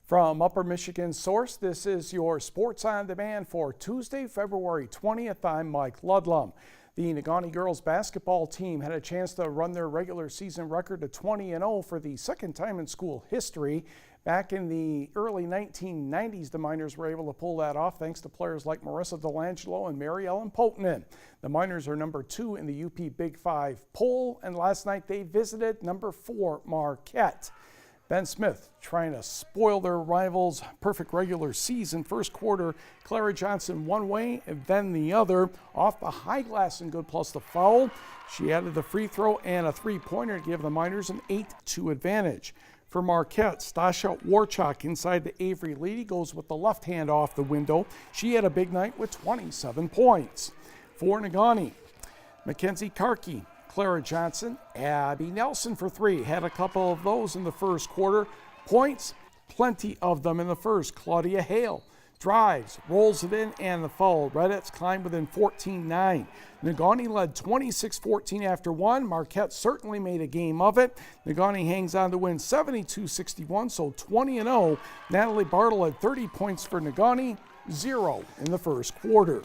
From Upper Michigan Source, this is your Sports on Demand for Tuesday, February 20th. I'm Mike Ludlum. The Negaunee girls basketball team had a chance to run their regular season record to 20-0 for the second time in school history. Back in the early 1990s, the Miners were able to pull that off thanks to players like Marissa Delangelo and Mary Ellen Potanen. The Miners are number 2 in the UP Big 5 poll, and last night they visited number 4 Marquette. Ben Smith trying to spoil their rivals' perfect regular season. First quarter, Clara Johnson one way and then the other. Off the high glass and good plus the foul. She added the free throw and a three-pointer to give the Miners an 8-2 advantage. For Marquette, Stasha Warchuk inside the Avery lead. He goes with the left hand off the window. She had a big night with 27 points. For Negaunee, Mackenzie Karki, Clara Johnson, Abby Nelson for 3. Had a couple of those in the first quarter. Points, plenty of them in the first. Claudia Hale drives, rolls it in, and the foul. Redettes climbed within 14-9. Negaunee led 26-14 after one. Marquette certainly made a game of it. Negaunee hangs on to win 72-61, so 20-0. Natalie Bartle had 30 points for Negaunee, 0 in the first quarter.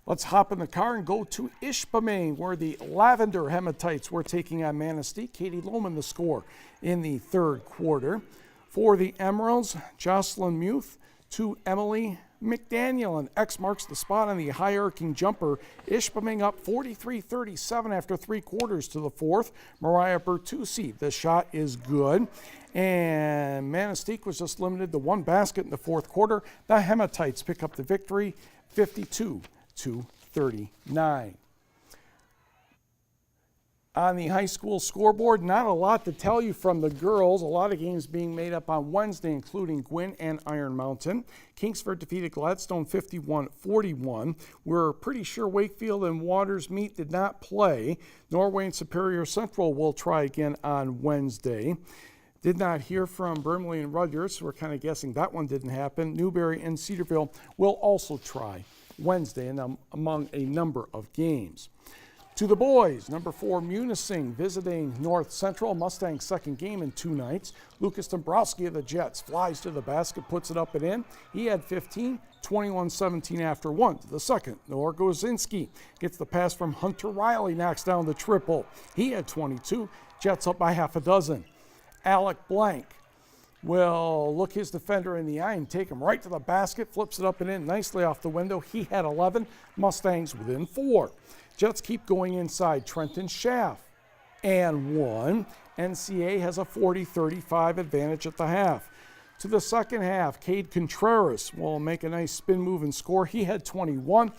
Let's hop in the car and go to Ishpeming, where the Lavender Hematites were taking on Manistee. Katie Lohman the score in the third quarter. For the Emeralds, Jocelyn Muth to Emily McDaniel, and X marks the spot on the high arcing jumper. Ishpeming up 43-37 after 3 quarters to the fourth. Mariah Bertucci, the shot is good. And Manistee was just limited to 1 basket in the fourth quarter. The Hematites pick up the victory, 52-39. On the high school scoreboard, not a lot to tell you from the girls. A lot of games being made up on Wednesday, including Gwynn and Iron Mountain. Kingsford defeated Gladstone 51-41. We're pretty sure Wakefield and Waters Meet did not play. Norway and Superior Central will try again on Wednesday. Did not hear from Brimley and Rudyard, so we're kind of guessing that one didn't happen. Newberry and Cedarville will also try Wednesday, and among a number of games. To the boys, number 4 Munising visiting North Central. Mustang's second game in 2 nights. Lucas Dombrowski of the Jets flies to the basket, puts it up and in. He had 15, 21-17 after one. To the second, Noah Gozinski gets the pass from Hunter Riley, knocks down the triple. He had 22, Jets up by half a dozen. Alec Blank will look his defender in the eye and take him right to the basket, flips it up and in nicely off the window. He had 11, Mustangs within 4. Jets keep going inside. Trenton Schaff and 1. NCA has a 40-35 advantage at the half. To the second half, Cade Contreras will make a nice spin move and score. He had 21,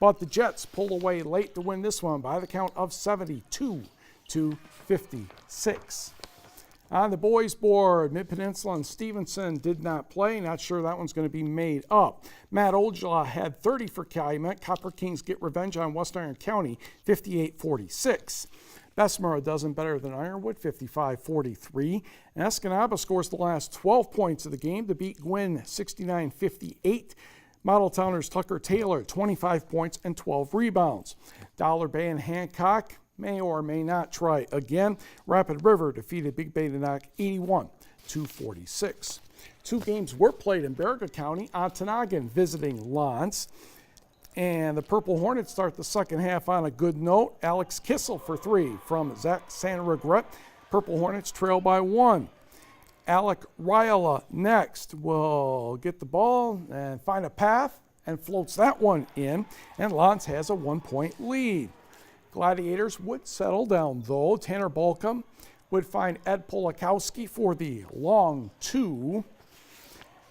but the Jets pulled away late to win this one by the count of 72-56. On the boys' board, Mid-Peninsula and Stevenson did not play. Not sure that one's going to be made up. Matt Ojala had 30 for Calumet. Copper Kings get revenge on West Iron County, 58-46. Bessemer a dozen better than Ironwood, 55-43. And Escanaba scores the last 12 points of the game to beat Gwynn, 69-58. Model Towners Tucker Taylor, 25 points and 12 rebounds. Dollar Bay and Hancock may or may not try again. Rapid River defeated Big Bay to knock 81-46. 2 games were played in Baraga County. Ontonagon visiting Lance. And the Purple Hornets start the second half on a good note. Alex Kissel for 3 from Zach Santa Regret. Purple Hornets trail by 1. Alec Ryala next will get the ball and find a path and floats that one in. And Lance has a 1-point lead. Gladiators would settle down, though. Tanner Balcom would find Ed Polakowski for the long 2.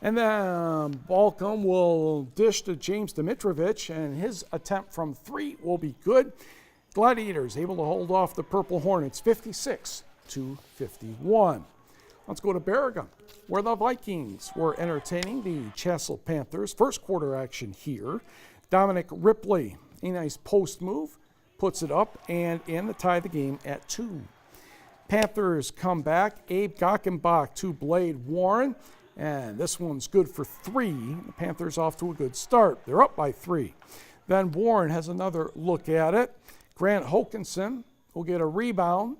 And then Balcom will dish to James Dimitrovich, and his attempt from 3 will be good. Gladiators able to hold off the Purple Hornets 56-51. Let's go to Baraga, where the Vikings were entertaining the Chassell Panthers. First quarter action here. Dominic Ripley, a nice post move, puts it up and in to tie the game at 2. Panthers come back. Abe Gockenbach to Blade Warren, and this one's good for 3. The Panthers off to a good start. They're up by 3. Then Warren has another look at it. Grant Hokinson will get a rebound,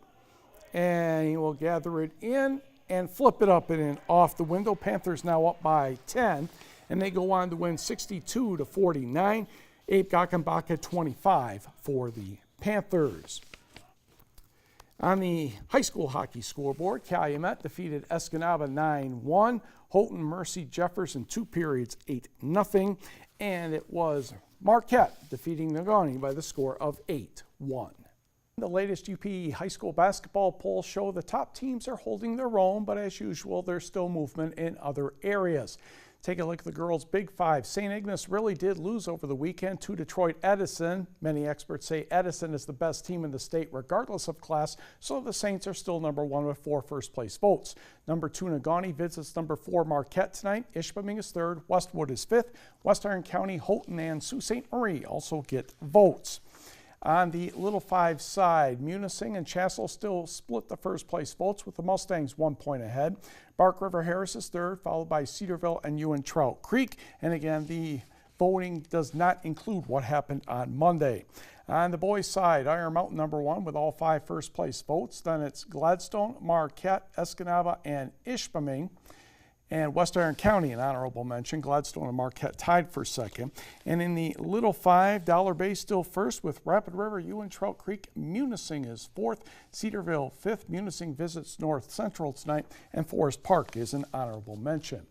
and he will gather it in and flip it up and in off the window. Panthers now up by 10, and they go on to win 62-49. Abe Gackenbach 25 for the Panthers. On the high school hockey scoreboard, Calumet defeated Escanaba 9-1. Houghton Mercy Jefferson 2 periods 8-0. And it was Marquette defeating Negaunee by the score of 8-1. The latest UP high school basketball polls show the top teams are holding their own, but as usual, there's still movement in other areas. Take a look at the girls' Big Five. St. Ignace really did lose over the weekend to Detroit Edison. Many experts say Edison is the best team in the state regardless of class, so the Saints are still number 1 with 4 first-place votes. Number 2, Negaunee visits number 4, Marquette tonight. Ishpeming is 3rd. Westwood is 5th. West Iron County, Houghton, and Sault Ste. Marie also get votes. On the Little 5 side, Munising and Chassell still split the first place votes with the Mustangs 1 point ahead. Bark River Harris is 3rd, followed by Cedarville and Ewan Trout Creek. And again, the voting does not include what happened on Monday. On the boys' side, Iron Mountain number 1 with all 5 first place votes. Then it's Gladstone, Marquette, Escanaba, and Ishpeming. And West Iron County, an honorable mention. Gladstone and Marquette tied for 2nd. And in the Little 5, Dollar Bay still 1st with Rapid River, Ewan Trout Creek. Munising is 4th. Cedarville 5th. Munising visits North Central tonight. And Forest Park is an honorable mention.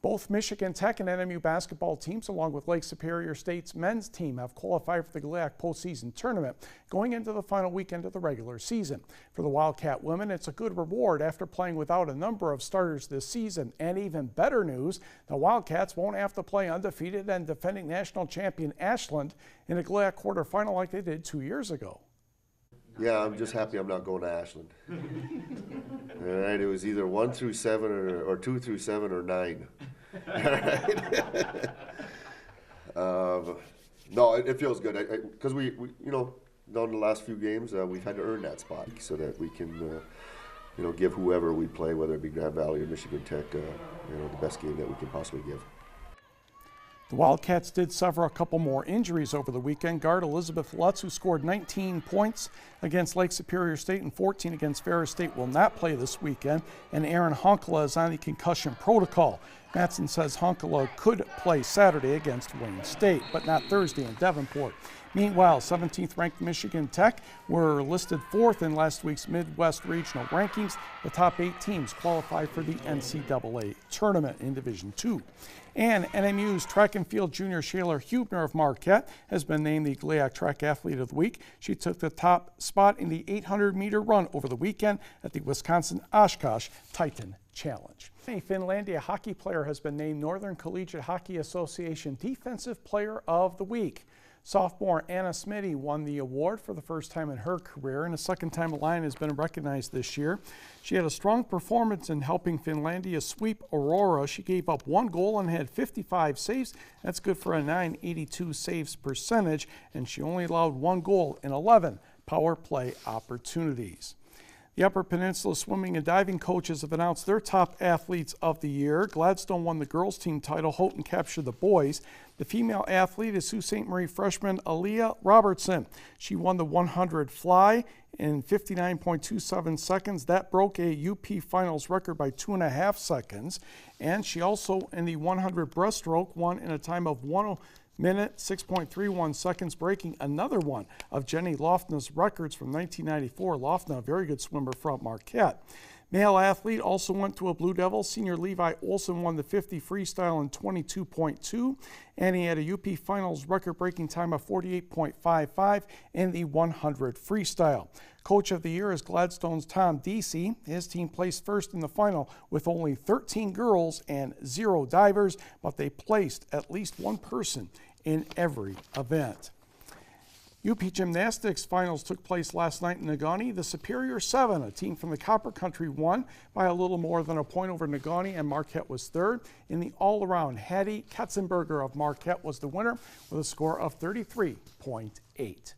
Both Michigan Tech and NIMU basketball teams, along with Lake Superior State's men's team, have qualified for the GLIAC postseason tournament going into the final weekend of the regular season. For the Wildcat women, it's a good reward after playing without a number of starters this season. And even better news, the Wildcats won't have to play undefeated and defending national champion Ashland in a GLIAC quarterfinal like they did 2 years ago. Yeah, I'm just happy I'm not going to Ashland. All right, it was either 1 through 7 or 2 through 7 or 9. All right. No, it feels good because we you know, down the last few games we've had to earn that spot so that we can you know, give whoever we play, whether it be Grand Valley or Michigan Tech, you know, the best game that we can possibly give. The Wildcats did suffer a couple more injuries over the weekend. Guard Elizabeth Lutz, who scored 19 points against Lake Superior State and 14 against Ferris State, will not play this weekend. And Aaron Honkala is on the concussion protocol. Matson says Honkala could play Saturday against Wayne State, but not Thursday in Devonport. Meanwhile, 17th ranked Michigan Tech were listed 4th in last week's Midwest Regional rankings. The top 8 teams qualify for the NCAA tournament in Division II. And NMU's track and field junior SHAYLA HUEBNER of Marquette has been named the GLIAC Track Athlete of the Week. She took the top spot in the 800-meter run over the weekend at the Wisconsin Oshkosh Titan Challenge. A Finlandia hockey player has been named Northern Collegiate Hockey Association Defensive Player of the Week. Sophomore Anna Smitty won the award for the first time in her career, and the second time a Lion has been recognized this year. She had a strong performance in helping Finlandia sweep Aurora. She gave up 1 goal and had 55 saves. That's good for a .982 saves percentage, and she only allowed 1 goal in 11 power play opportunities. The Upper Peninsula swimming and diving coaches have announced their top athletes of the year. Gladstone won the girls' team title. Houghton captured the boys. The female athlete is Sault Ste. Marie freshman Aaliyah Robertson. She won the 100 fly in 59.27 seconds. That broke a UP finals record by 2.5 seconds. And she also, in the 100 breaststroke, won in a time of 1 minute, 6.31 seconds, breaking another one of Jenny Lofna's records from 1994. Lofna, a very good swimmer from Marquette. Male athlete also went to a Blue Devil. Senior Levi Olson won the 50 freestyle in 22.2, and he had a UP Finals record-breaking time of 48.55 in the 100 freestyle. Coach of the Year is Gladstone's Tom Deasy. His team placed first in the final with only 13 girls and 0 divers, but they placed at least 1 person in every event. UP Gymnastics finals took place last night in Negaunee. The Superior 7, a team from the Copper Country, won by a little more than a point over Negaunee, and Marquette was 3rd. In the all-around, Hattie Katzenberger of Marquette was the winner with a score of 33.8.